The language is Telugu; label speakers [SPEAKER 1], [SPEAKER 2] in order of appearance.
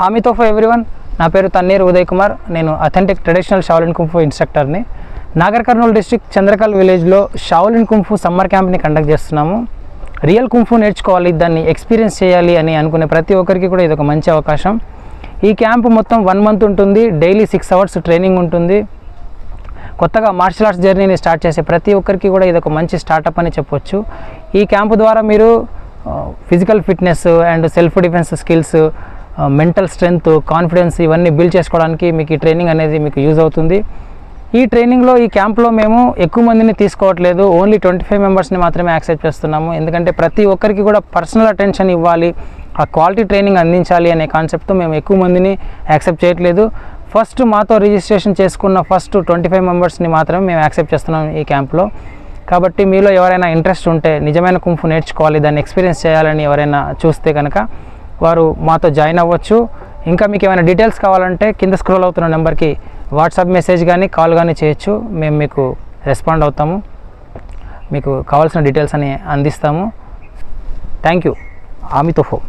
[SPEAKER 1] ఆమితోఫో ఎవ్రీవన్, నా పేరు తన్నీర్ ఉదయ్ కుమార్. నేను అథెంటిక్ ట్రెడిషనల్ షావలిన్ కుంఫు ఇన్స్ట్రక్టర్ని. నాగర్ కర్నూల్ డిస్ట్రిక్ట్ చంద్రకల్ విలేజ్లో షావలిన్ కుంఫు సమ్మర్ క్యాంప్ని కండక్ట్ చేస్తున్నాము. రియల్ కుంఫు నేర్చుకోవాలి, దాన్ని ఎక్స్పీరియన్స్ చేయాలి అని అనుకునే ప్రతి ఒక్కరికి కూడా ఇది ఒక మంచి అవకాశం. ఈ క్యాంప్ మొత్తం 1 మంత్ ఉంటుంది. డైలీ 6 అవర్స్ ట్రైనింగ్ ఉంటుంది. కొత్తగా మార్షల్ ఆర్ట్స్ జర్నీని స్టార్ట్ చేసే ప్రతి ఒక్కరికి కూడా ఇది ఒక మంచి స్టార్టప్ అని చెప్పొచ్చు. ఈ క్యాంపు ద్వారా మీరు physical fitness and self defence skills, mental strength, confidence ఇవన్నీ బిల్డ్ చేసుకోవడానికి మీకు ఈ ట్రైనింగ్ అనేది మీకు యూజ్ అవుతుంది. ఈ ట్రైనింగ్లో ఈ క్యాంప్లో మేము ఎక్కువ మందిని తీసుకోవట్లేదు, ఓన్లీ 25 మెంబర్స్ని మాత్రమే యాక్సెప్ట్ చేస్తున్నాము. ఎందుకంటే ప్రతి ఒక్కరికి కూడా పర్సనల్ అటెన్షన్ ఇవ్వాలి, ఆ క్వాలిటీ ట్రైనింగ్ అందించాలి అనే కాన్సెప్ట్తో మేము ఎక్కువ మందిని యాక్సెప్ట్ చేయట్లేదు. ఫస్ట్ మాతో రిజిస్ట్రేషన్ చేసుకున్న ఫస్ట్ 25 మెంబర్స్ని మాత్రమే మేము యాక్సెప్ట్ చేస్తున్నాం ఈ క్యాంప్లో. కాబట్టి మీలో ఎవరైనా ఇంట్రెస్ట్ ఉంటే, నిజమైన కుంఫు నేర్చుకోవాలి, దాన్ని ఎక్స్పీరియన్స్ చేయాలని ఎవరైనా చూస్తే కనుక వారు మాతో జాయిన్ అవ్వచ్చు. ఇంకా మీకు ఏమైనా డీటెయిల్స్ కావాలంటే కింద స్క్రోల్ అవుతున్న నెంబర్కి వాట్సాప్ మెసేజ్ కానీ కాల్ కానీ చేయొచ్చు. మేము మీకు రెస్పాండ్ అవుతాము, మీకు కావాల్సిన డీటెయిల్స్ అని అందిస్తాము. Thank you. ఆమితోఫో.